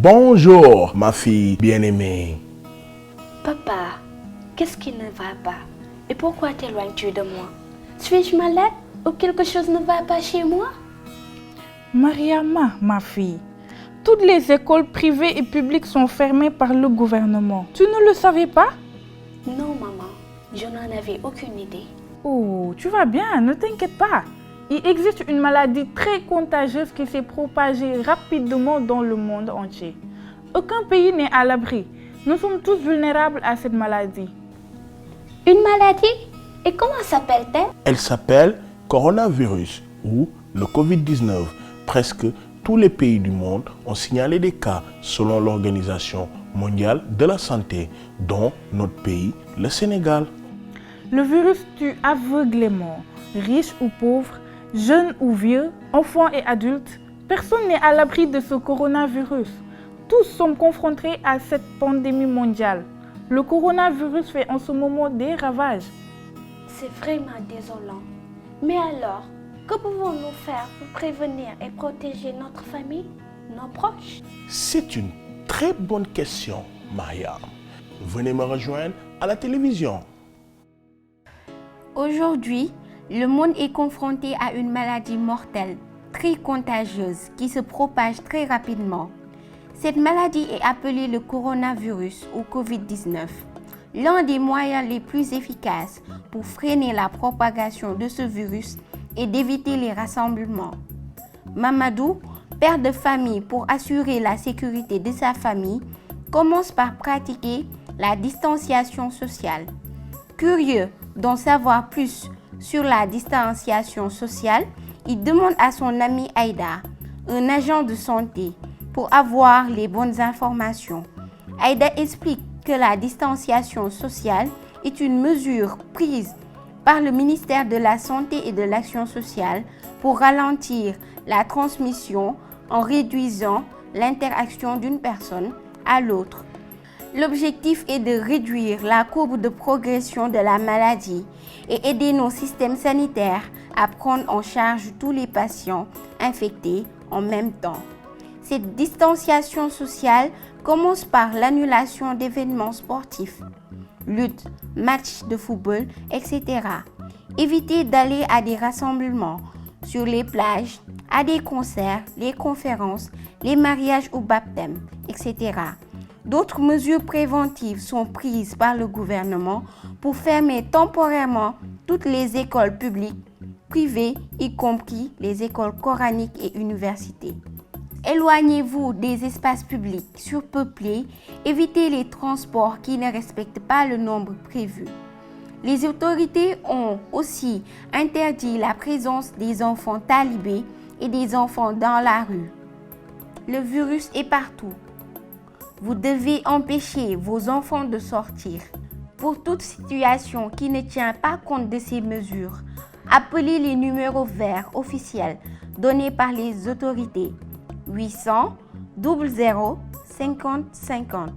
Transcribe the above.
Bonjour, ma fille bien-aimée. Papa, qu'est-ce qui ne va pas? Et pourquoi t'éloignes-tu de moi? Suis-je malade ou quelque chose ne va pas chez moi? Mariama, ma fille, toutes les écoles privées et publiques sont fermées par le gouvernement. Tu ne le savais pas? Non, maman, je n'en avais aucune idée. Oh, tu vas bien, ne t'inquiète pas. Il existe une maladie très contagieuse qui s'est propagée rapidement dans le monde entier. Aucun pays n'est à l'abri. Nous sommes tous vulnérables à cette maladie. Une maladie? Et comment s'appelle-t-elle? Elle s'appelle coronavirus ou le Covid-19. Presque tous les pays du monde ont signalé des cas selon l'Organisation mondiale de la santé, dont notre pays, le Sénégal. Le virus tue aveuglément, riches ou pauvres, jeunes ou vieux, enfants et adultes. Personne n'est à l'abri de ce coronavirus. Tous sommes confrontés à cette pandémie mondiale. Le coronavirus fait en ce moment des ravages. C'est vraiment désolant. Mais alors, que pouvons-nous faire pour prévenir et protéger notre famille, nos proches? C'est une très bonne question, Mariam. Venez me rejoindre à la télévision. Aujourd'hui, le monde est confronté à une maladie mortelle, très contagieuse, qui se propage très rapidement. Cette maladie est appelée le coronavirus ou Covid-19. L'un des moyens les plus efficaces pour freiner la propagation de ce virus est d'éviter les rassemblements. Mamadou, père de famille, pour assurer la sécurité de sa famille, commence par pratiquer la distanciation sociale. Curieux d'en savoir plus sur la distanciation sociale, il demande à son ami Aïda, un agent de santé, pour avoir les bonnes informations. Aïda explique que la distanciation sociale est une mesure prise par le ministère de la Santé et de l'Action sociale pour ralentir la transmission en réduisant l'interaction d'une personne à l'autre. L'objectif est de réduire la courbe de progression de la maladie et aider nos systèmes sanitaires à prendre en charge tous les patients infectés en même temps. Cette distanciation sociale commence par l'annulation d'événements sportifs, luttes, matchs de football, etc. Éviter d'aller à des rassemblements sur les plages, à des concerts, les conférences, les mariages ou baptêmes, etc. D'autres mesures préventives sont prises par le gouvernement pour fermer temporairement toutes les écoles publiques, privées, y compris les écoles coraniques et universités. Éloignez-vous des espaces publics surpeuplés, évitez les transports qui ne respectent pas le nombre prévu. Les autorités ont aussi interdit la présence des enfants talibés et des enfants dans la rue. Le virus est partout. Vous devez empêcher vos enfants de sortir. Pour toute situation qui ne tient pas compte de ces mesures, appelez les numéros verts officiels donnés par les autorités 800 00 50 50